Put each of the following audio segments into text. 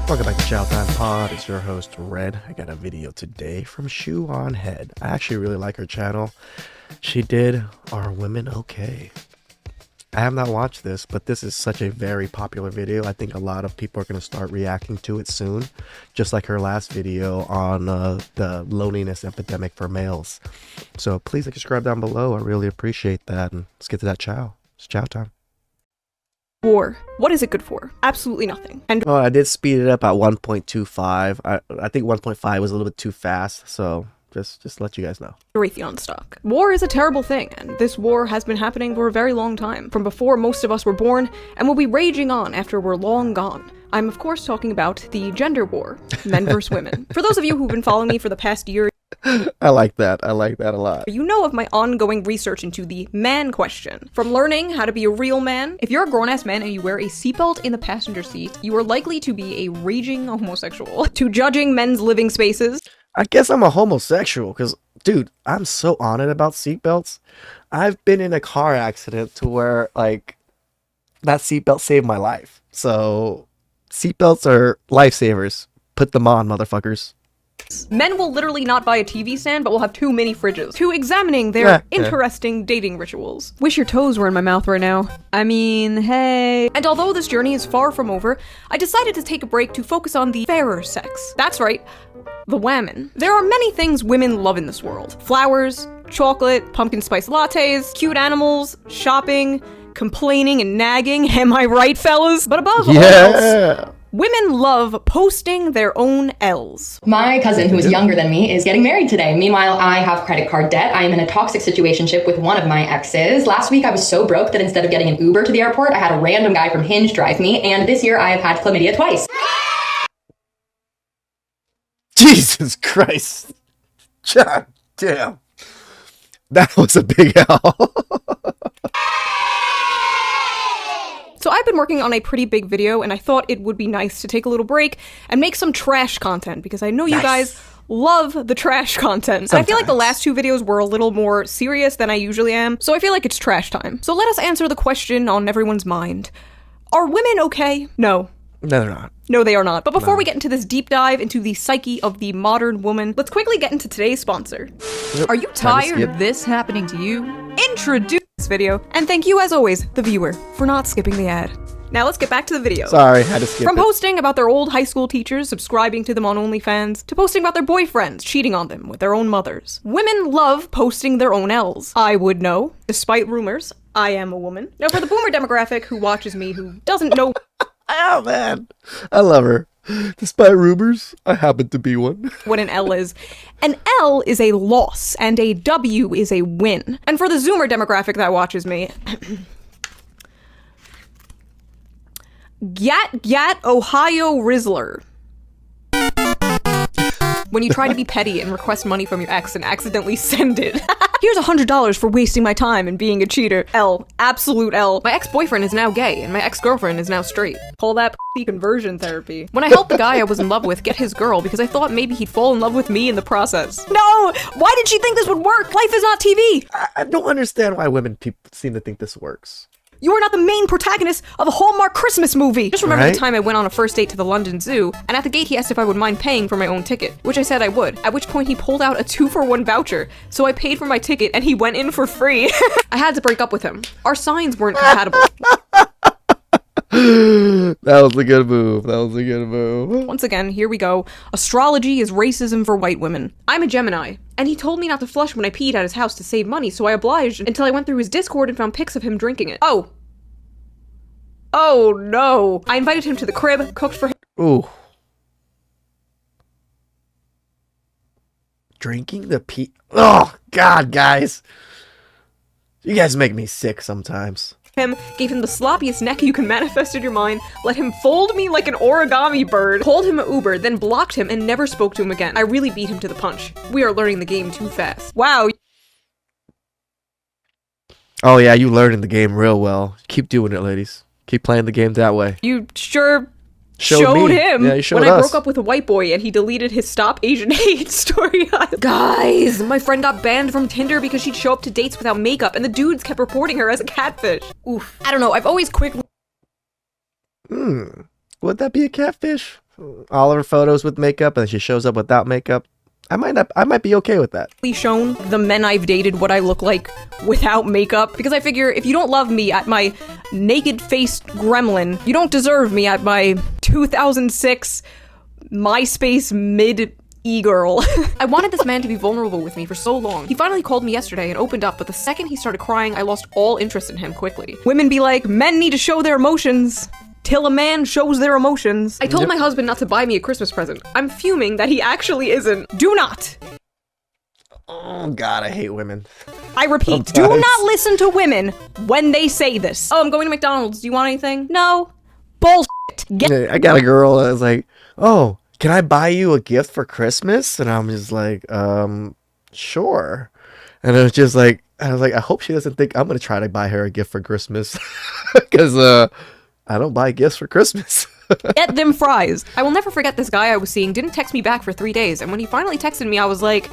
Welcome back to Chow Time Pod. It's your host, Red. I got a video today from Shoe on Head. I actually really like her channel. She did Are Women Okay? I have not watched this, but this is such a very popular video. I think a lot of people are going to start reacting to it soon. Just like her last video on the loneliness epidemic for males. So please subscribe down below. I really appreciate that. And let's get to that chow. It's chow time. War. What is it good for? Absolutely nothing. And Oh, I did speed it up at 1.25. I think 1.5 was a little bit too fast, so just let you guys know. Raytheon stock. War is a terrible thing, and this war has been happening for a very long time, from before most of us were born, and will be raging on after we're long gone. I'm of course talking about the gender war, men versus women. For those of you who've been following me for the past year, I like that a lot. you know of my ongoing research into the man question. From learning how to be a real man, if you're a grown-ass man and you wear a seatbelt in the passenger seat, you are likely to be a raging homosexual. To judging men's living spaces. I guess I'm a homosexual, because, dude, I'm so on it about seatbelts. I've been in a car accident to where, like, that seatbelt saved my life. So, seatbelts are lifesavers. Put them on, motherfuckers. Men will literally not buy a TV stand, but will have 2 mini fridges to examining their interesting dating rituals. Wish your toes were in my mouth right now. I mean, hey. And although this journey is far from over, I decided to take a break to focus on the fairer sex. That's right, the women. There are many things women love in this world. Flowers, chocolate, pumpkin spice lattes, cute animals, shopping, complaining and nagging. Am I right, fellas? But above all else, women love posting their own L's. My cousin, who is younger than me, is getting married today. Meanwhile, I have credit card debt. I am in a toxic situationship with one of my exes. Last week, I was so broke that instead of getting an Uber to the airport, I had a random guy from Hinge drive me. And this year, I have had chlamydia twice. Jesus Christ. God damn. That was a big L. So I've been working on a pretty big video, and I thought it would be nice to take a little break and make some trash content, because I know you guys love the trash content. And I feel like the last 2 videos were a little more serious than I usually am, so I feel like it's trash time. So let us answer the question on everyone's mind. Are women okay? No. No, they're not. No, they are not. But before we get into this deep dive into the psyche of the modern woman, let's quickly get into today's sponsor. Yep. Are you tired of this happening to you? Introduce this video, and thank you as always, the viewer, for not skipping the ad. Now let's get back to the video. Sorry, had to skip From it. posting about their old high school teachers subscribing to them on OnlyFans, to posting about their boyfriends cheating on them with their own mothers. Women love posting their own L's. I would know. Despite rumors, I am a woman. Now for the boomer demographic who watches me who doesn't know Oh, man. I love her. Despite rumors, I happen to be one. what an L is a loss, and a W is a win. And for the Zoomer demographic that watches me, Gat Ohio Rizzler. When you try to be petty and request money from your ex and accidentally send it. Here's $100 for wasting my time and being a cheater. L. Absolute L. My ex-boyfriend is now gay, and my ex-girlfriend is now straight. Call that p***y conversion therapy. When I helped the guy I was in love with get his girl because I thought maybe he'd fall in love with me in the process. No! Why did she think this would work? Life is not TV! I don't understand why women seem to think this works. You are not the main protagonist of a Hallmark Christmas movie! Just remember the time I went on a first date to the London Zoo, and at the gate he asked if I would mind paying for my own ticket, which I said I would, at which point he pulled out a 2-for-1 voucher, so I paid for my ticket and he went in for free. I had to break up with him. Our signs weren't compatible. That was a good move. Once again, here we go. Astrology is racism for white women. I'm a Gemini, and he told me not to flush when I peed at his house to save money, so I obliged until I went through his Discord and found pics of him drinking it. Oh no. I invited him to the crib, cooked for him. Ooh. Drinking the pee. Oh, God, guys. You guys make me sick sometimes. Gave him the sloppiest neck you can manifest in your mind, let him fold me like an origami bird, called him an Uber, then blocked him and never spoke to him again. I really beat him to the punch. We are learning the game too fast. Wow. Oh, yeah, you learning the game real well. Keep doing it, ladies. Keep playing the game that way. You sure Showed him yeah, you showed when us. I broke up with a white boy and he deleted his Stop Asian Hate story. Guys, my friend got banned from Tinder because she'd show up to dates without makeup and the dudes kept reporting her as a catfish. Oof. I don't know, I've always quickly... Would that be a catfish? all of her photos with makeup and she shows up without makeup, I might be okay with that. Shown the men I've dated what I look like without makeup, because I figure if you don't love me at my naked-faced gremlin, you don't deserve me at my 2006 MySpace mid-e-girl. I wanted this man to be vulnerable with me for so long. He finally called me yesterday and opened up, but the second he started crying, I lost all interest in him quickly. Women be like, men need to show their emotions till a man shows their emotions. I told my husband not to buy me a Christmas present. I'm fuming that he actually isn't. Do not! Oh god, I hate women. I repeat, do not listen to women when they say this. Oh, I'm going to McDonald's. Do you want anything? No. Bullshit. I got a girl that was like, oh, can I buy you a gift for Christmas? And I'm just like, sure. And it was just like, I was like, I hope she doesn't think I'm going to try to buy her a gift for Christmas. Because, I don't buy gifts for Christmas. Get them fries. I will never forget this guy I was seeing didn't text me back for 3 days, and when he finally texted me, I was like,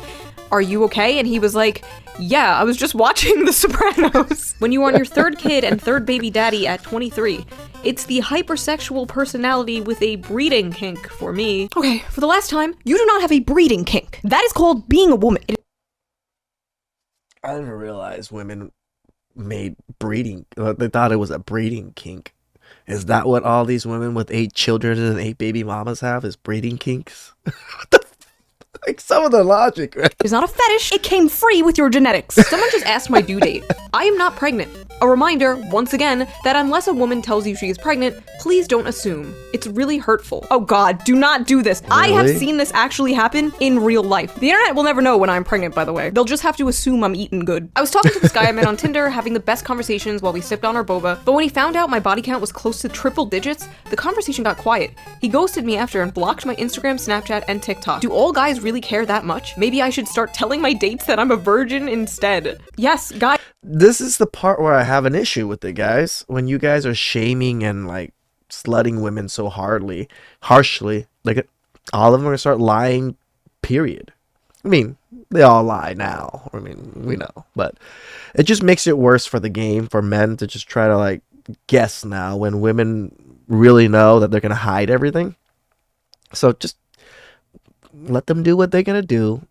are you okay? And he was like, yeah, I was just watching The Sopranos. When you are on your third kid and third baby daddy at 23, it's the hypersexual personality with a breeding kink for me. Okay, for the last time, you do not have a breeding kink. That is called being a woman. I didn't realize women made breeding, they thought it was a breeding kink. Is that what all these women with 8 children and 8 baby mamas have, is breeding kinks? What the like some of the logic, man. It's not a fetish. It came free with your genetics. Someone just asked my due date. I am not pregnant. A reminder, once again, that unless a woman tells you she is pregnant, please don't assume. It's really hurtful. Oh god, do not do this. Really? I have seen this actually happen in real life. The internet will never know when I'm pregnant, by the way. They'll just have to assume I'm eating good. I was talking to this guy I met on Tinder, having the best conversations while we sipped on our boba, but when he found out my body count was close to triple digits, the conversation got quiet. He ghosted me after and blocked my Instagram, Snapchat, and TikTok. Do all guys really care that much? Maybe I should start telling my dates that I'm a virgin instead. Yes, guys. This is the part where I have an issue with it, guys. When you guys are shaming and like slutting women so harshly, like all of them are gonna start lying, period. I mean, they all lie now. I mean, we know, but it just makes it worse for the game, for men to just try to like guess now when women really know that they're gonna hide everything. So just let them do what they're gonna do.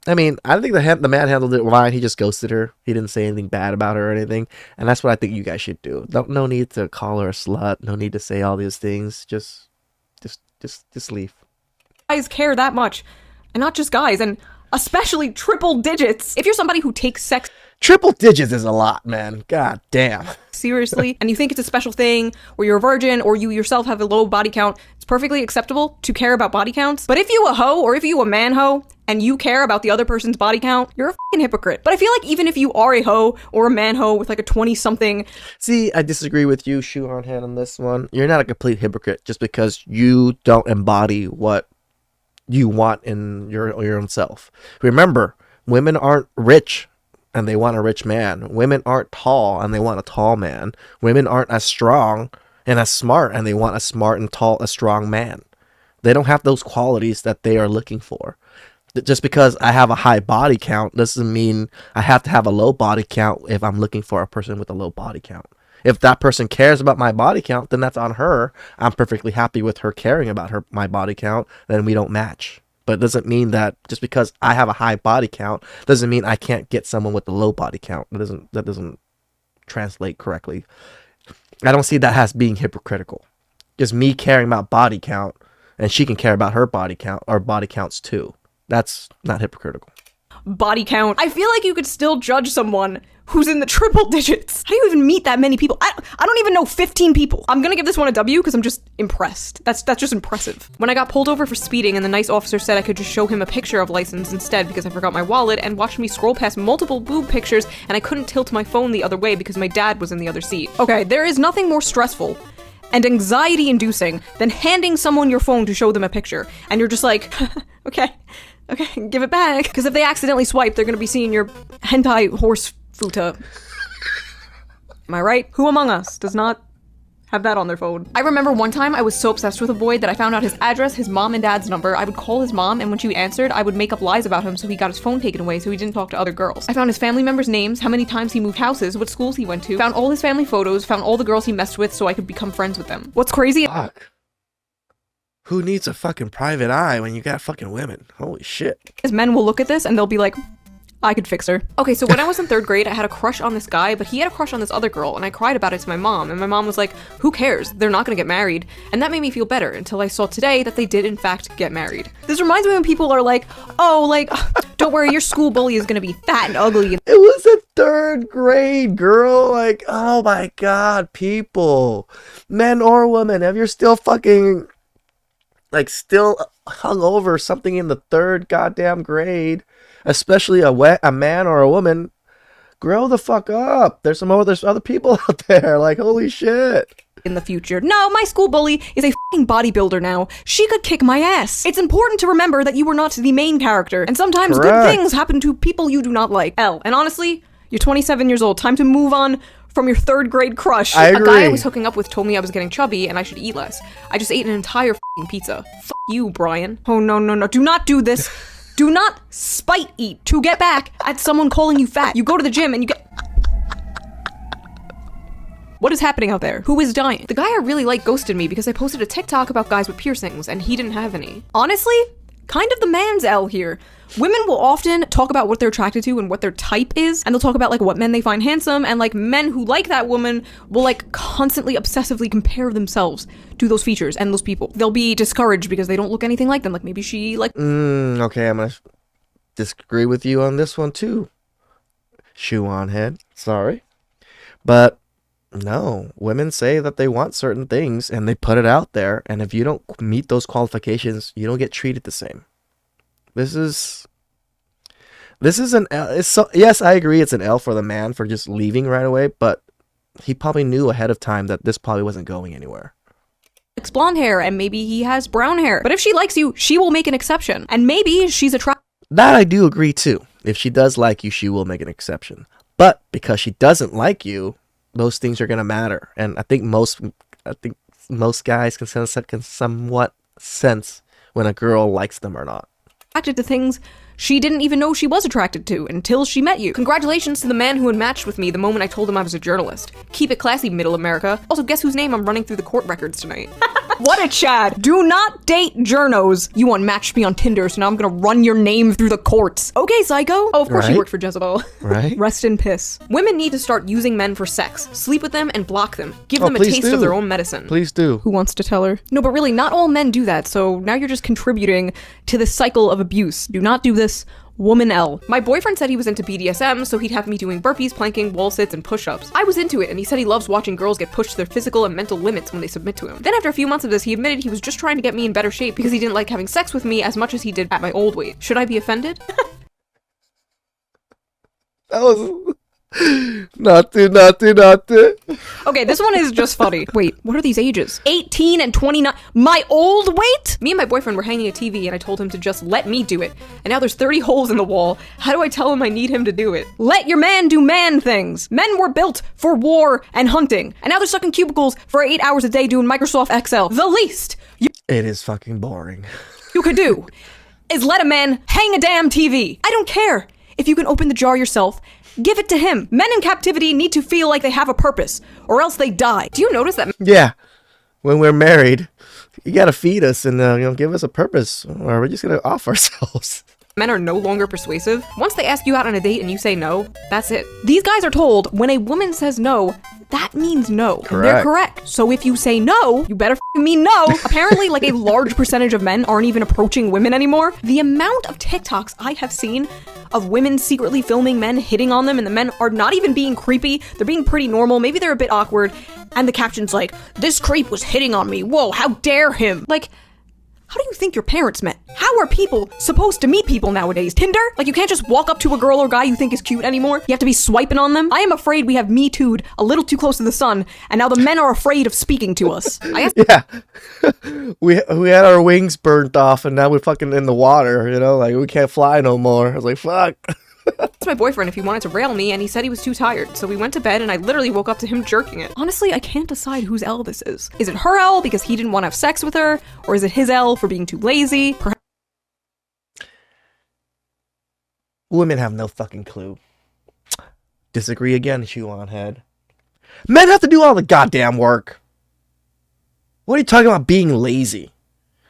I mean, I think the man handled it fine. He just ghosted her. He didn't say anything bad about her or anything. And that's what I think you guys should do. No need to call her a slut. No need to say all these things. Just leave. Guys care that much. And not just guys, and especially triple digits. If you're somebody who takes sex triple digits is a lot, man. God damn. seriously, and you think it's a special thing, or you're a virgin, or you yourself have a low body count, it's perfectly acceptable to care about body counts. But if you a hoe, or if you a man hoe, and you care about the other person's body count, you're a fucking hypocrite. But I feel like even if you are a hoe, or a man hoe with like a 20-something... See, I disagree with you, Shoe on Head, on this one. You're not a complete hypocrite just because you don't embody what you want in your own self. Remember, women aren't rich and they want a rich man. Women aren't tall and they want a tall man. Women aren't as strong and as smart and they want a smart and tall, a strong man. They don't have those qualities that they are looking for. Just because I have a high body count doesn't mean I have to have a low body count if I'm looking for a person with a low body count. If that person cares about my body count, then that's on her. I'm perfectly happy with her caring about my body count, then we don't match. But it doesn't mean that just because I have a high body count doesn't mean I can't get someone with a low body count. That doesn't translate correctly. I don't see that as being hypocritical. Just me caring about body count and she can care about her body count or body counts too. That's not hypocritical. Body count. I feel like you could still judge someone who's in the triple digits. How do you even meet that many people? I don't even know 15 people. I'm gonna give this one a W because I'm just impressed. That's just impressive. When I got pulled over for speeding and the nice officer said I could just show him a picture of license instead because I forgot my wallet, and watched me scroll past multiple boob pictures and I couldn't tilt my phone the other way because my dad was in the other seat. Okay, there is nothing more stressful and anxiety-inducing than handing someone your phone to show them a picture and you're just like, okay, give it back. Because if they accidentally swipe, they're gonna be seeing your hentai horse futa. Am I right? Who among us does not have that on their phone? I remember one time I was so obsessed with a boy that I found out his address, his mom and dad's number. I would call his mom, and when she answered, I would make up lies about him so he got his phone taken away so he didn't talk to other girls. I found his family members' names, how many times he moved houses, what schools he went to, found all his family photos, found all the girls he messed with so I could become friends with them. What's crazy? Fuck. Who needs a fucking private eye when you got fucking women? Holy shit. Men will look at this and they'll be like, I could fix her. Okay, so when I was in 3rd grade, I had a crush on this guy, but he had a crush on this other girl, and I cried about it to my mom, and my mom was like, who cares? They're not gonna get married. And that made me feel better until I saw today that they did in fact get married. This reminds me when people are like, oh, like, don't worry, your school bully is gonna be fat and ugly. It was a 3rd grade, girl. Like, oh my god, people. Men or women, if you're still fucking, like, still hung over something in the 3rd goddamn grade, especially a man or a woman, grow the fuck up. There's other people out there. Like, holy shit. In the future. No, my school bully is a fucking bodybuilder now. She could kick my ass. It's important to remember that you were not the main character, and sometimes good things happen to people you do not like. And honestly, you're 27 years old. Time to move on from your 3rd grade crush. I agree. A guy I was hooking up with told me I was getting chubby and I should eat less. I just ate an entire fucking pizza. Fuck you, Brian. Oh, no. Do not do this. Do not spite eat to get back at someone calling you fat. You go to the gym and you get... What is happening out there? Who is dying? The guy I really like ghosted me because I posted a TikTok about guys with piercings and he didn't have any. Honestly, kind of the man's L here. Women will often talk about what they're attracted to and what their type is, and they'll talk about like what men they find handsome, and like men who like that woman will like constantly obsessively compare themselves to those features and those people. They'll be discouraged because they don't look anything like them. Like maybe she like... Okay, I'm gonna disagree with you on this one too. Shoe on head. Sorry. But no, women say that they want certain things and they put it out there, and if you don't meet those qualifications, you don't get treated the same. This is an L. Yes, I agree it's an L for the man for just leaving right away, but he probably knew ahead of time that this probably wasn't going anywhere. It's blonde hair and maybe he has brown hair. But if she likes you, she will make an exception. And maybe she's attracted. That I do agree too. If she does like you, she will make an exception. But because she doesn't like you, those things are gonna matter. And I think most guys can somewhat sense when a girl likes them or not. Attracted to things she didn't even know she was attracted to until she met you. Congratulations to the man who had matched with me the moment I told him I was a journalist. Keep it classy, Middle America. Also, guess whose name I'm running through the court records tonight? What a Chad. Do not date journos. You unmatched me on Tinder, so now I'm gonna run your name through the courts. Okay, psycho. Oh, of course you worked for Jezebel. Right. Rest in piss. Women need to start using men for sex. Sleep with them and block them. Give them a taste of their own medicine. Please do. Who wants to tell her? No, but really, not all men do that, so now you're just contributing to the cycle of abuse. Do not do this. Woman L. My boyfriend said he was into BDSM, so he'd have me doing burpees, planking, wall sits, and push-ups. I was into it, and he said he loves watching girls get pushed to their physical and mental limits when they submit to him. Then after a few months of this, he admitted he was just trying to get me in better shape because he didn't like having sex with me as much as he did at my old weight. Should I be offended? That was... Nothing. Okay, this one is just funny. Wait, what are these ages? 18 and 29. My old weight? Me and my boyfriend were hanging a TV and I told him to just let me do it. And now there's 30 holes in the wall. How do I tell him I need him to do it? Let your man do man things. Men were built for war and hunting. And now they're stuck in cubicles for 8 hours a day doing Microsoft Excel. The least it is fucking boring. you could do is let a man hang a damn TV. I don't care if you can open the jar yourself. Give it to him. Men in captivity need to feel like they have a purpose, or else they die. Do you notice that? Yeah. When we're married, you gotta feed us and give us a purpose, or we're just gonna off ourselves. Men are no longer persuasive. Once they ask you out on a date and you say no, that's it. These guys are told when a woman says no, that means no. Correct. And they're correct. So if you say no, you better mean no. Apparently, like a large percentage of men aren't even approaching women anymore. The amount of TikToks I have seen of women secretly filming men hitting on them, and the men are not even being creepy. They're being pretty normal. Maybe they're a bit awkward. And the caption's like, this creep was hitting on me. Whoa, how dare him? Like, how do you think your parents met? How are people supposed to meet people nowadays? Tinder? Like, you can't just walk up to a girl or guy you think is cute anymore. You have to be swiping on them. I am afraid we have Me Too'd a little too close to the sun, and now the men are afraid of speaking to us. Yeah. we had our wings burnt off, and now we're fucking in the water, like we can't fly no more. I was like, fuck. That's my boyfriend if he wanted to rail me, and he said he was too tired, so we went to bed and I literally woke up to him jerking it. Honestly, I can't decide whose L this is. Is it her L because he didn't want to have sex with her, or is it his L for being too lazy? Women have no fucking clue. Disagree again, shoe on head. Men have to do all the goddamn work. What are you talking about being lazy?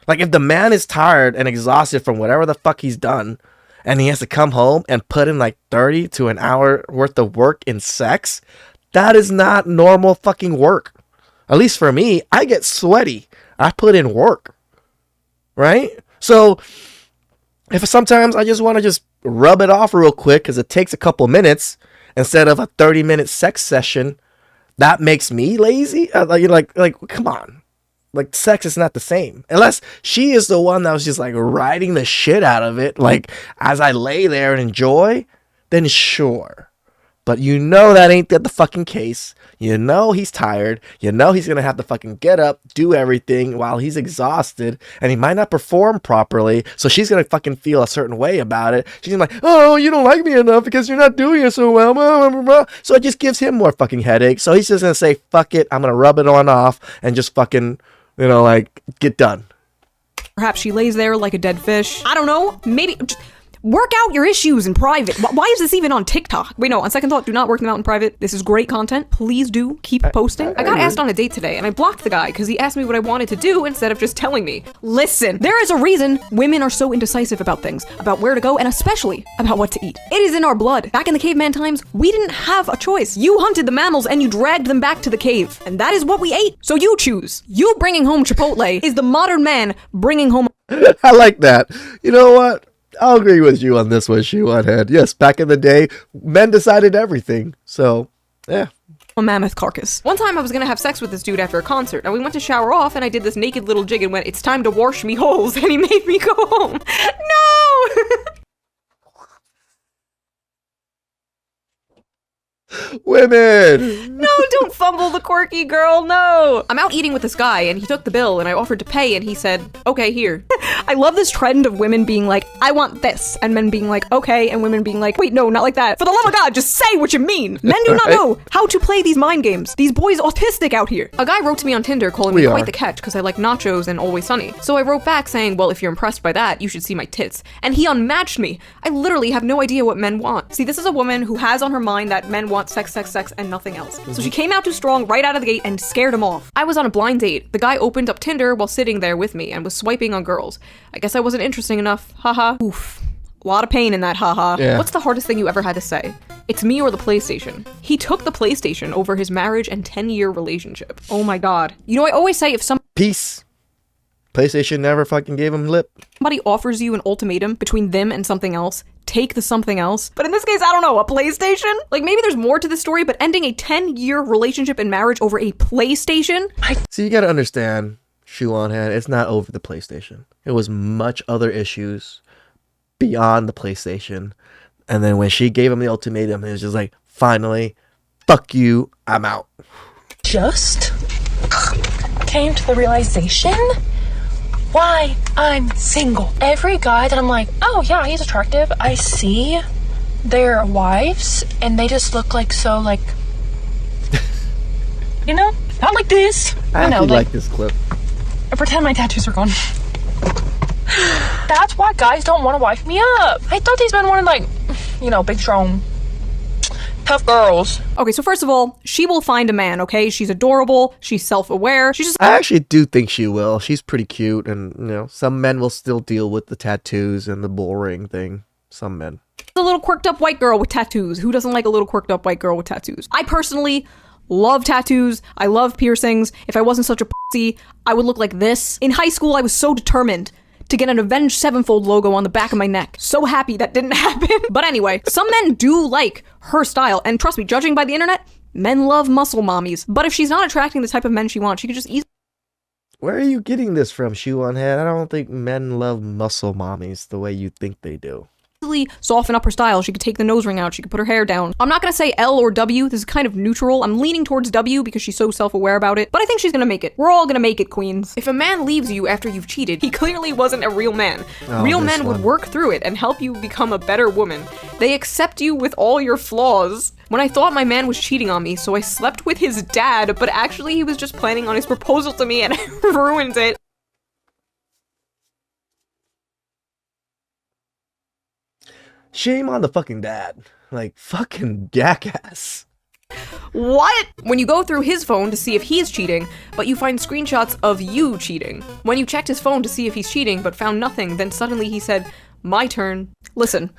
Like, if the man is tired and exhausted from whatever the fuck he's done, and he has to come home and put in like 30 to an hour worth of work in sex, that is not normal fucking work. At least for me, I get sweaty. I put in work. Right? So, if sometimes I just want to just rub it off real quick because it takes a couple minutes instead of a 30-minute sex session, that makes me lazy? Like, come on. Like, sex is not the same. Unless she is the one that was just, like, riding the shit out of it. Like, as I lay there and enjoy, then sure. But you know that ain't the fucking case. You know he's tired. You know he's going to have to fucking get up, do everything while he's exhausted. And he might not perform properly. So she's going to fucking feel a certain way about it. She's like, oh, you don't like me enough because you're not doing it so well. Blah, blah, blah. So it just gives him more fucking headaches. So he's just going to say, fuck it. I'm going to rub it on off and just fucking, you know, like, get done. Perhaps she lays there like a dead fish. I don't know. Maybe... Work out your issues in private. Why is this even on TikTok? Wait, no, on second thought, do not work them out in private. This is great content. Please do keep posting. I got asked on a date today, and I blocked the guy because he asked me what I wanted to do instead of just telling me. Listen, there is a reason women are so indecisive about things, about where to go, and especially about what to eat. It is in our blood. Back in the caveman times, we didn't have a choice. You hunted the mammals and you dragged them back to the cave, and that is what we ate. So you choose. You bringing home Chipotle is the modern man bringing home... I like that. You know what? I'll agree with you on this one, Shoe on Head. Yes, back in the day, men decided everything. So, yeah. A mammoth carcass. One time I was gonna have sex with this dude after a concert, and we went to shower off, and I did this naked little jig and went, it's time to wash me holes, and he made me go home. No! Women! No, don't fumble the quirky girl, no! I'm out eating with this guy, and he took the bill, and I offered to pay, and he said, okay, here. I love this trend of women being like, I want this, and men being like, okay, and women being like, wait, no, not like that. For the love of God, just say what you mean! Men do not know how to play these mind games. These boys autistic out here. A guy wrote to me on Tinder calling me quite the catch, because I like nachos and Always Sunny. So I wrote back saying, well, if you're impressed by that, you should see my tits. And he unmatched me. I literally have no idea what men want. See, this is a woman who has on her mind that men want sex, sex, sex, and nothing else. So she came out too strong right out of the gate and scared him off. I was on a blind date. The guy opened up Tinder while sitting there with me and was swiping on girls. I guess I wasn't interesting enough. Haha. Oof. A lot of pain in that haha. Yeah. What's the hardest thing you ever had to say? It's me or the PlayStation. He took the PlayStation over his marriage and 10-year relationship. Oh my god. You know, I always say if Peace. PlayStation never fucking gave him lip. somebody offers you an ultimatum between them and something else, take the something else. But in this case, I don't know, a PlayStation? Like, maybe there's more to the story, but ending a 10-year relationship and marriage over a PlayStation? See, you gotta understand, Shoe on Head, it's not over the PlayStation. It was much other issues beyond the PlayStation. And then when she gave him the ultimatum, it was just like, finally, fuck you, I'm out. Just came to the realization why I'm single. Every guy that I'm like, oh yeah, he's attractive, I see their wives and they just look like so like, you know, not like this. I You know, actually like this clip. I pretend my tattoos are gone. That's why guys don't want to wife me up. I thought these men wanted like, you know, big, strong, tough girls. Okay, so first of all, she will find a man, okay? She's adorable, she's self-aware, she's just I actually do think she will. She's pretty cute, and, you know, some men will still deal with the tattoos and the bull ring thing. Some men. a little quirked up white girl with tattoos. Who doesn't like a little quirked up white girl with tattoos? I personally love tattoos. I love piercings. If I wasn't such a pussy, I would look like this. In high school, I was so determined to get an Avenged Sevenfold logo on the back of my neck. So happy that didn't happen. But anyway, some men do like her style. And trust me, judging by the internet, men love muscle mommies. But if she's not attracting the type of men she wants, she could just easily Where are you getting this from, Shoe on Head? I don't think men love muscle mommies the way you think they do. soften up her style. She could take the nose ring out. She could put her hair down. I'm not gonna say L or W. This is kind of neutral. I'm leaning towards W because she's so self-aware about it. But I think she's gonna make it. We're all gonna make it, queens. If a man leaves you after you've cheated, he clearly wasn't a real man. Real this men would one. work through it and help you become a better woman. They accept you with all your flaws. When I thought my man was cheating on me, so I slept with his dad, but actually he was just planning on his proposal to me and I ruined it. Shame on the fucking dad. Like, fucking jackass. What? When you go through his phone to see if he's cheating, but you find screenshots of you cheating. When you checked his phone to see if he's cheating, but found nothing, then suddenly he said, my turn. Listen.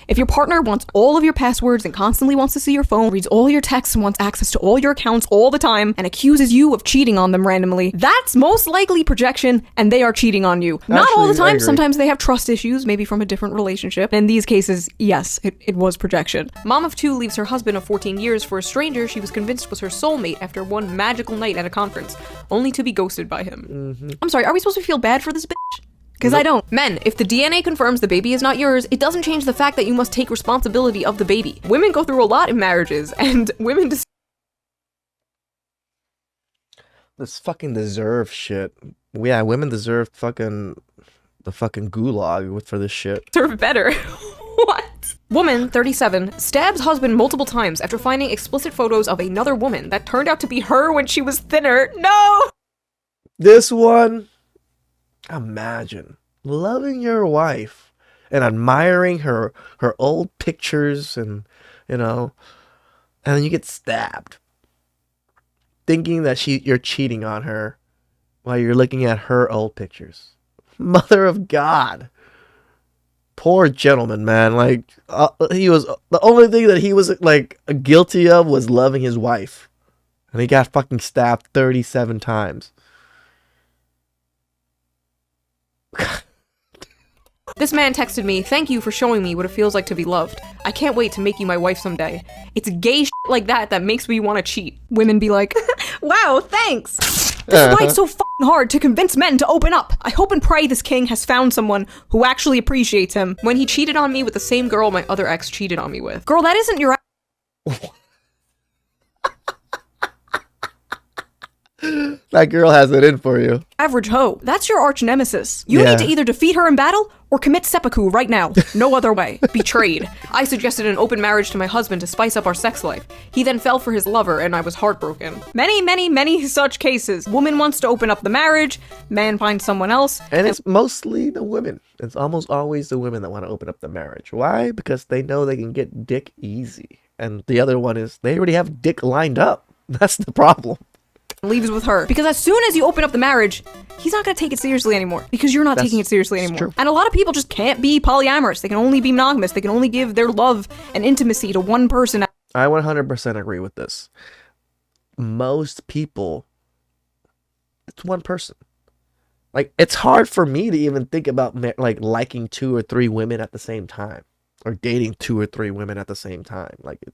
If your partner wants all of your passwords and constantly wants to see your phone, reads all your texts and wants access to all your accounts all the time, and accuses you of cheating on them randomly, that's most likely projection, and they are cheating on you. Not all the time. Sometimes they have trust issues, maybe from a different relationship. In these cases, yes, it was projection. Mom of 2 leaves her husband of 14 years for a stranger she was convinced was her soulmate after one magical night at a conference, only to be ghosted by him. I'm sorry, are we supposed to feel bad for this bitch? Because I don't. Men, if the DNA confirms the baby is not yours, it doesn't change the fact that you must take responsibility of the baby. Women go through a lot in marriages, and women This fucking deserve shit. Yeah, women deserve the fucking gulag for this shit. deserve better. What? Woman, 37, stabs husband multiple times after finding explicit photos of another woman that turned out to be her when she was thinner. No! This one, imagine loving your wife and admiring her old pictures and, you know, and then you get stabbed. Thinking that you're cheating on her while you're looking at her old pictures. Mother of God. Poor gentleman, man. Like, he was, the only thing that he was, like, guilty of was loving his wife. And he got fucking stabbed 37 times. This man texted me, thank you for showing me what it feels like to be loved. I can't wait to make you my wife someday. It's gay shit like that that makes me want to cheat. Women be like, wow, thanks. This is why it's so fucking hard to convince men to open up. I hope and pray this king has found someone who actually appreciates him. When he cheated on me with the same girl my other ex cheated on me with. Girl, that isn't your That girl has it in for you. average hoe. That's your arch nemesis. You need to either defeat her in battle or commit seppuku right now. No other way. Betrayed. I suggested an open marriage to my husband to spice up our sex life. He then fell for his lover and I was heartbroken. Many, many, many such cases. Woman wants to open up the marriage, man finds someone else. And it's mostly the women. It's almost always the women that want to open up the marriage. Why? Because they know they can get dick easy. And the other one is they already have dick lined up. That's the problem. Leaves with her. Because as soon as you open up the marriage, he's not going to take it seriously anymore. Because you're not taking it seriously anymore. True. And a lot of people just can't be polyamorous. They can only be monogamous. They can only give their love and intimacy to one person. I 100% agree with this. Most people, it's one person. Like, it's hard for me to even think about like liking 2 or 3 women at the same time. Or dating 2 or 3 women at the same time. Like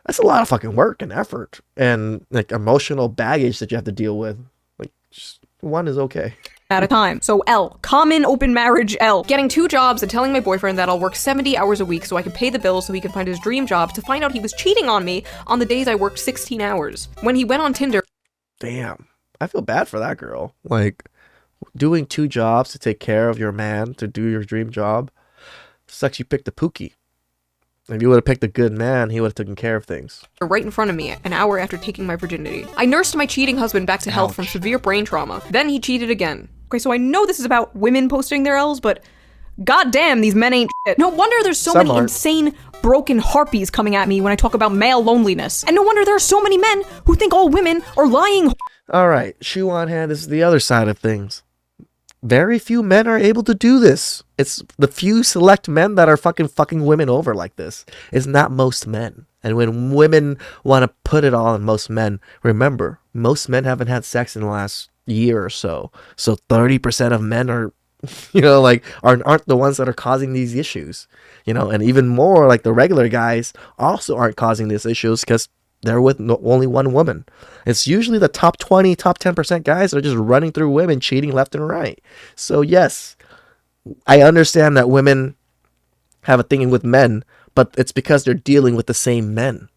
that's a lot of fucking work and effort and like emotional baggage that you have to deal with. Like, just one is okay. At a time. So L, common open marriage L. Getting 2 jobs and telling my boyfriend that I'll work 70 hours a week so I can pay the bills so he can find his dream job, to find out he was cheating on me on the days I worked 16 hours. When he went on Tinder. Damn. I feel bad for that girl. Like, doing 2 jobs to take care of your man, to do your dream job. Sucks you picked the pookie. If you would have picked a good man, he would have taken care of things. Right in front of me, an hour after taking my virginity. I nursed my cheating husband back to health from severe brain trauma. Then he cheated again. Okay, so I know this is about women posting their L's, but goddamn, these men ain't shit. No wonder there's so many insane, broken harpies coming at me when I talk about male loneliness. And no wonder there are so many men who think all women are lying. Alright, shoe on hand, this is the other side of things. Very few men are able to do this. It's the few select men that are fucking women over like this. It's not most men. And when women want to put it all on most men, remember, most men haven't had sex in the last year or so. So 30% of men are, you know, like, aren't the ones that are causing these issues. You know, and even more, like, the regular guys also aren't causing these issues because they're with only one woman. It's usually the top 20, top 10% guys that are just running through women, cheating left and right. So yes, I understand that women have a thing with men, but it's because they're dealing with the same men.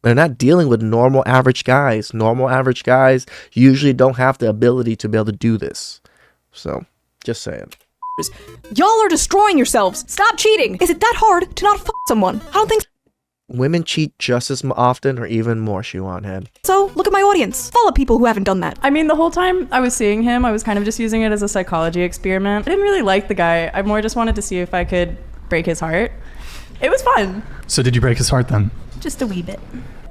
They're not dealing with normal average guys. Normal average guys usually don't have the ability to be able to do this. So, just saying. Y'all are destroying yourselves. Stop cheating. Is it that hard to not fuck someone? I don't think so. Women cheat just as often or even more, shoe on head. So, look at my audience. Follow people who haven't done that. I mean, the whole time I was seeing him, I was kind of just using it as a psychology experiment. I didn't really like the guy. I more just wanted to see if I could break his heart. It was fun. So did you break his heart then? Just a wee bit.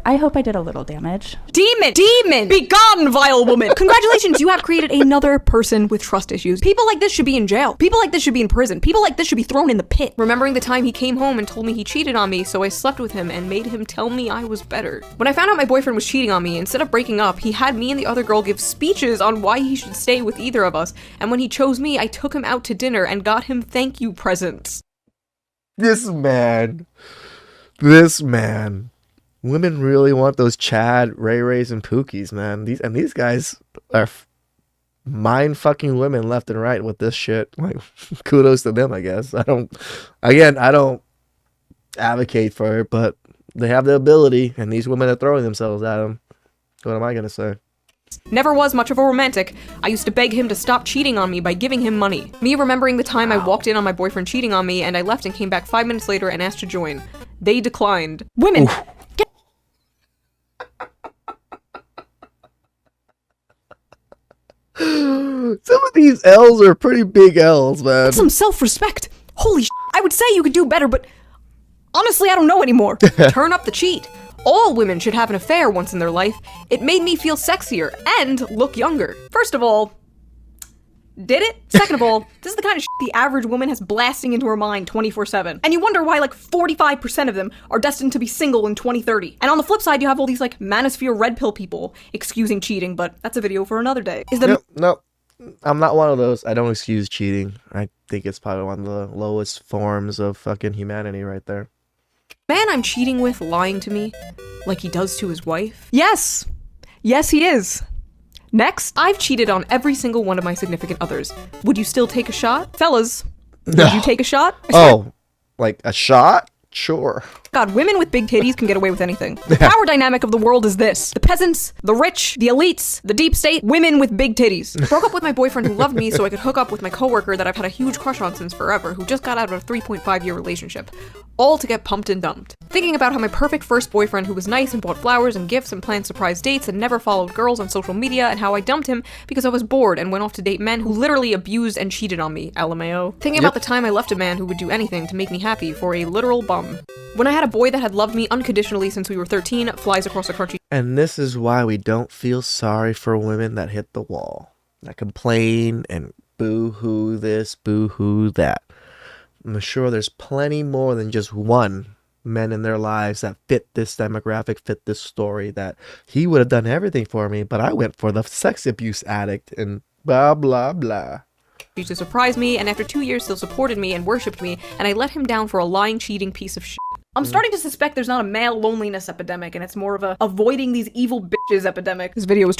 I hope I did a little damage. Demon! Be gone, vile woman! Congratulations, you have created another person with trust issues. People like this should be in jail. People like this should be in prison. People like this should be thrown in the pit. Remembering the time he came home and told me he cheated on me, so I slept with him and made him tell me I was better. When I found out my boyfriend was cheating on me, instead of breaking up, he had me and the other girl give speeches on why he should stay with either of us, and when he chose me, I took him out to dinner and got him thank you presents. This man. Women really want those Chad, Ray Rays, and Pookies, man. These guys are mind fucking women left and right with this shit. Like, kudos to them, I guess. I don't advocate for it, but they have the ability, and these women are throwing themselves at them. What am I gonna say? Never was much of a romantic. I used to beg him to stop cheating on me by giving him money. Me remembering the time I walked in on my boyfriend cheating on me, and I left and came back 5 minutes later and asked to join. They declined. Women! Some of these L's are pretty big L's, man. Some self-respect. Holy I would say you could do better, but honestly, I don't know anymore. Turn up the cheat. All women should have an affair once in their life. It made me feel sexier and look younger. First of all, did it? Second of all, this is the kind of shit the average woman has blasting into her mind 24/7. And you wonder why like 45% of them are destined to be single in 2030. And on the flip side, you have all these like manosphere red pill people excusing cheating, but that's a video for another day. No, I'm not one of those. I don't excuse cheating. I think it's probably one of the lowest forms of fucking humanity right there. Man I'm cheating with lying to me like he does to his wife? Yes, he is. Next, I've cheated on every single one of my significant others. Would you still take a shot? Fellas, would you take a shot? Like a shot? Sure. God, women with big titties can get away with anything. The power dynamic of the world is this. The peasants, the rich, the elites, the deep state, women with big titties. Broke up with my boyfriend who loved me so I could hook up with my coworker that I've had a huge crush on since forever, who just got out of a 3.5-year relationship. All to get pumped and dumped. Thinking about how my perfect first boyfriend who was nice and bought flowers and gifts and planned surprise dates and never followed girls on social media, and how I dumped him because I was bored and went off to date men who literally abused and cheated on me, LMAO. Thinking about the time I left a man who would do anything to make me happy for a literal bum. When I had a boy that had loved me unconditionally since we were 13, flies across the country. And this is why we don't feel sorry for women that hit the wall, that complain and boo-hoo this, boo-hoo that. I'm sure there's plenty more than just one men in their lives that fit this demographic, fit this story, that he would have done everything for me, but I went for the sex abuse addict and blah, blah, blah. Used to surprise me, and after 2 years still supported me and worshipped me, and I let him down for a lying, cheating piece of shit. I'm starting to suspect there's not a male loneliness epidemic, and it's more of a avoiding these evil bitches epidemic. This video is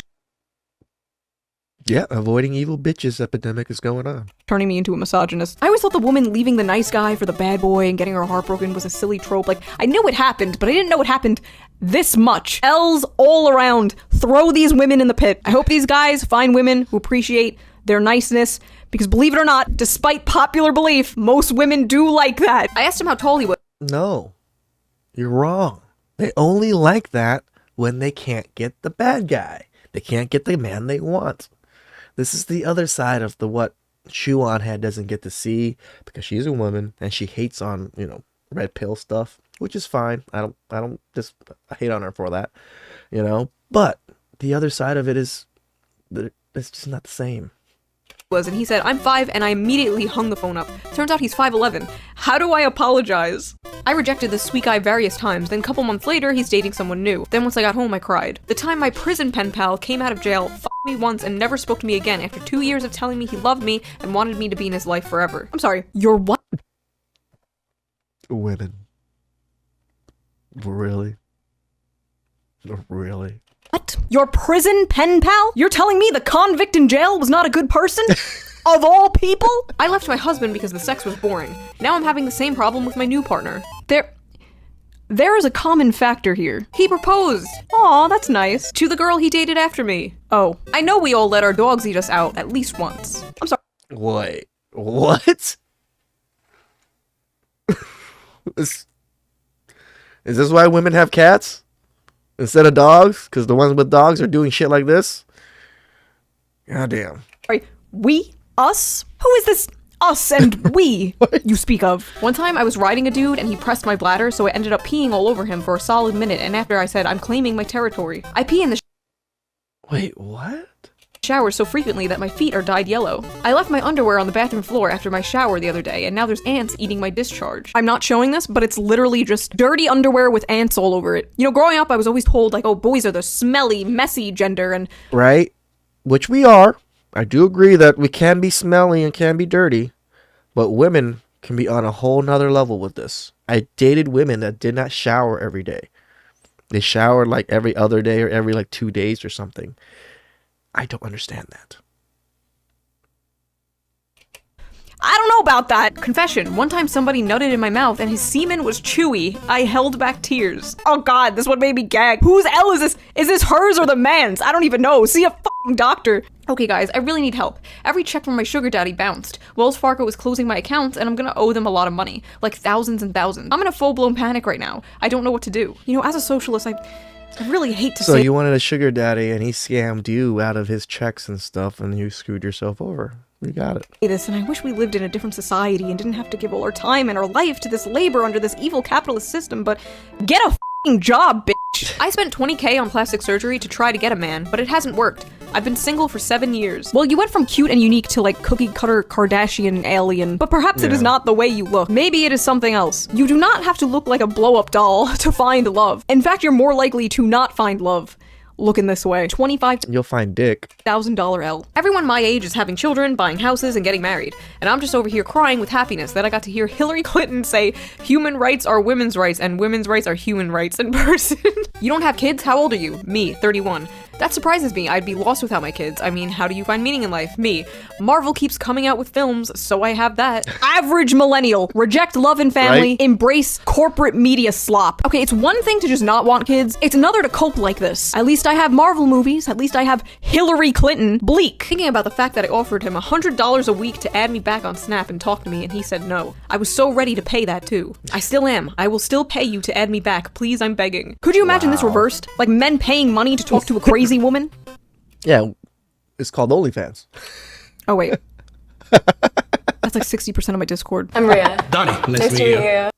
Yeah, avoiding evil bitches epidemic is going on. Turning me into a misogynist. I always thought the woman leaving the nice guy for the bad boy and getting her heart broken was a silly trope. Like, I knew it happened, but I didn't know it happened this much. L's all around. Throw these women in the pit. I hope these guys find women who appreciate their niceness, because believe it or not, despite popular belief, most women do like that. I asked him how tall he was. No, you're wrong. They only like that when they can't get the bad guy. They can't get the man they want. This is the other side of the what Shoe on Head doesn't get to see, because she's a woman and she hates on, red pill stuff, which is fine. I don't just hate on her for that, But the other side of it is that it's just not the same. And he said, I'm 5, and I immediately hung the phone up. Turns out he's 5'11". How do I apologize? I rejected this sweet guy various times, then a couple months later, he's dating someone new. Then once I got home, I cried. The time my prison pen pal came out of jail, f***ed me once, and never spoke to me again after 2 years of telling me he loved me and wanted me to be in his life forever. I'm sorry, you're what? Women. Really? Really? What? Your prison pen pal? You're telling me the convict in jail was not a good person? Of all people? I left my husband because the sex was boring. Now I'm having the same problem with my new partner. There is a common factor here. He proposed. Aw, that's nice. To the girl he dated after me. Oh, I know we all let our dogs eat us out at least once. I'm sorry. Wait, what? Is this why women have cats instead of dogs? Because the ones with dogs are doing shit like this? Goddamn. Sorry, we? Us? Who is this us and we you speak of. One time I was riding a dude and he pressed my bladder, so I ended up peeing all over him for a solid minute, and after I said, I'm claiming my territory. I pee in the Wait, what? shower so frequently that my feet are dyed yellow. I left my underwear on the bathroom floor after my shower the other day, and now there's ants eating my discharge. I'm not showing this, but it's literally just dirty underwear with ants all over it. You know, growing up, I was always told, like, oh, boys are the smelly, messy gender, and... Right? Which we are. I do agree that we can be smelly and can be dirty, but women can be on a whole nother level with this. I dated women that did not shower every day. They showered like every other day or every like 2 days or something. I don't understand that. I don't know about that. Confession, one time somebody nutted in my mouth and his semen was chewy. I held back tears. Oh god, this one made me gag. Whose L is this? Is this hers or the man's? I don't even know. See a fucking doctor. Okay guys, I really need help. Every check from my sugar daddy bounced. Wells Fargo is closing my accounts and I'm gonna owe them a lot of money. Like thousands and thousands. I'm in a full-blown panic right now. I don't know what to do. You know, as a socialist, I really hate to say- So you wanted a sugar daddy and he scammed you out of his checks and stuff and you screwed yourself over. You got it. This, and I wish we lived in a different society and didn't have to give all our time and our life to this labor under this evil capitalist system, but get a f***ing job, bitch! I spent $20K on plastic surgery to try to get a man, but it hasn't worked. I've been single for 7 years. Well, you went from cute and unique to like cookie cutter Kardashian alien, but perhaps it is not the way you look. Maybe it is something else. You do not have to look like a blow-up doll to find love. In fact, you're more likely to not find love. Looking this way. You'll find dick. $1,000 L. Everyone my age is having children, buying houses, and getting married. And I'm just over here crying with happiness that I got to hear Hillary Clinton say human rights are women's rights and women's rights are human rights in person. You don't have kids? How old are you? Me, 31. That surprises me. I'd be lost without my kids. I mean, how do you find meaning in life? Me. Marvel keeps coming out with films, so I have that. Average millennial. Reject love and family. Right? Embrace corporate media slop. Okay, it's one thing to just not want kids. It's another to cope like this. At least I have Marvel movies. At least I have Hillary Clinton. Bleak. Thinking about the fact that I offered him $100 a week to add me back on Snap and talk to me, and he said no. I was so ready to pay that too. I still am. I will still pay you to add me back. Please, I'm begging. Could you imagine this reversed? Like men paying money to talk to a crazy woman? Yeah, it's called OnlyFans. Oh, wait. That's like 60% of my Discord. I'm Maria. Donnie, nice to meet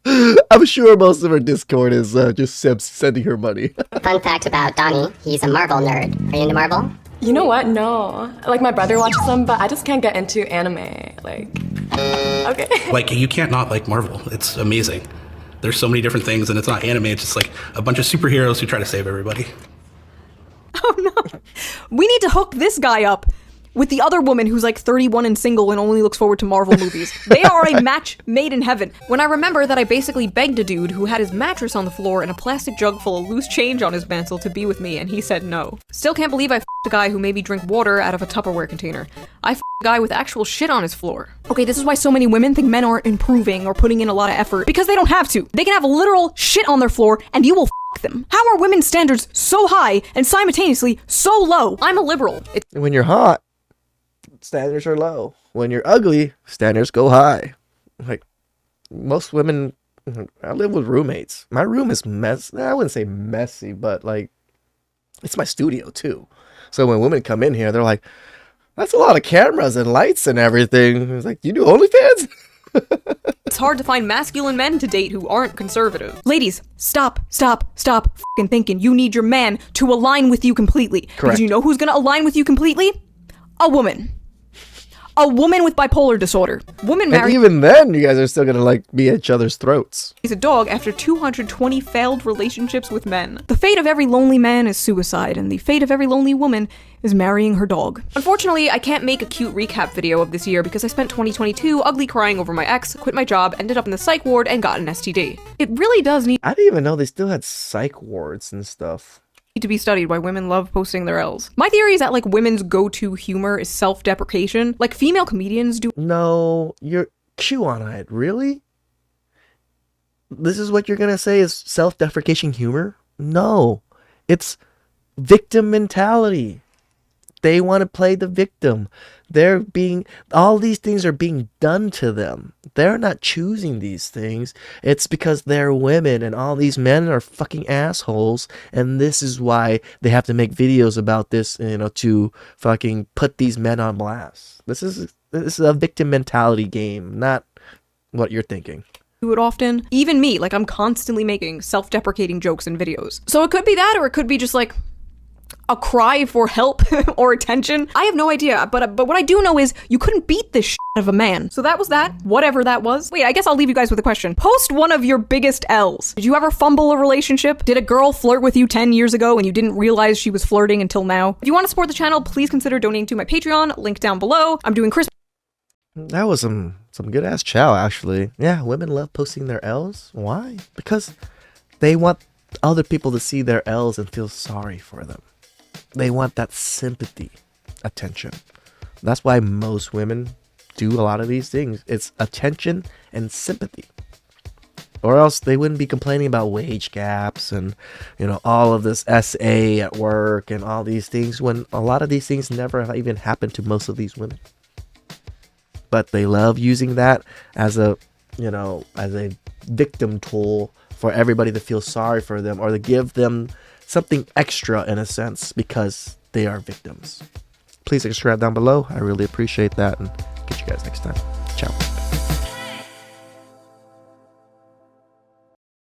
you. I'm sure most of her Discord is just Sebs sending her money. Fun fact about Donnie, he's a Marvel nerd. Are you into Marvel? You know what? No. Like, my brother watches them, but I just can't get into anime. Like, okay. Like, you can't not like Marvel. It's amazing. There's so many different things, and it's not anime. It's just like a bunch of superheroes who try to save everybody. Oh no. We need to hook this guy up with the other woman who's like 31 and single and only looks forward to Marvel movies. They are a match made in heaven. When I remember that I basically begged a dude who had his mattress on the floor and a plastic jug full of loose change on his mantle to be with me, and he said no. Still can't believe I f***ed a guy who made me drink water out of a Tupperware container. I f***ed a guy with actual shit on his floor. Okay, this is why so many women think men aren't improving or putting in a lot of effort. Because they don't have to. They can have literal shit on their floor and you will f*** them. How are women's standards so high and simultaneously so low? I'm a liberal. When you're hot, standards are low. When you're ugly, standards go high. Like, most women, I live with roommates. My room is I wouldn't say messy, but like, it's my studio too. So when women come in here, they're like, that's a lot of cameras and lights and everything. It's like, you do OnlyFans? It's hard to find masculine men to date who aren't conservative. Ladies, stop f***ing thinking you need your man to align with you completely. Correct. Because you know who's gonna align with you completely? A woman. A woman with bipolar disorder. Woman And married even then, you guys are still gonna like be at each other's throats. is a dog after 220 failed relationships with men. The fate of every lonely man is suicide, and the fate of every lonely woman is marrying her dog. Unfortunately, I can't make a cute recap video of this year because I spent 2022 ugly crying over my ex, quit my job, ended up in the psych ward, and got an STD. It really does need I didn't even know they still had psych wards and stuff. to be studied why women love posting their L's. My theory is that like women's go-to humor is self-deprecation. Like female comedians do. No, you're QAnon, really? This is what you're gonna say is self-deprecation humor? No, it's victim mentality. They want to play the victim. All these things are being done to them. They're not choosing these things. It's because they're women and all these men are fucking assholes. And this is why they have to make videos about this, to fucking put these men on blast. This is a victim mentality game, not what you're thinking. Do it often. Even me, like I'm constantly making self-deprecating jokes in videos. So it could be that, or it could be just like a cry for help or attention. I have no idea, but what I do know is you couldn't beat this shit out of a man. So that was that, whatever that was. Wait, I guess I'll leave you guys with a question. Post one of your biggest L's. Did you ever fumble a relationship? Did a girl flirt with you 10 years ago and you didn't realize she was flirting until now? If you want to support the channel, please consider donating to my Patreon, link down below. I'm doing Christmas. That was some good ass chow, actually. Yeah, women love posting their L's. Why? Because they want other people to see their L's and feel sorry for them. They want that sympathy, attention. That's why most women do a lot of these things. It's attention and sympathy. Or else they wouldn't be complaining about wage gaps and, all of this SA at work and all these things, when a lot of these things never have even happened to most of these women. But they love using that as a victim tool for everybody to feel sorry for them or to give them something extra in a sense because they are victims. Please subscribe down below. I really appreciate that, and catch you guys next time.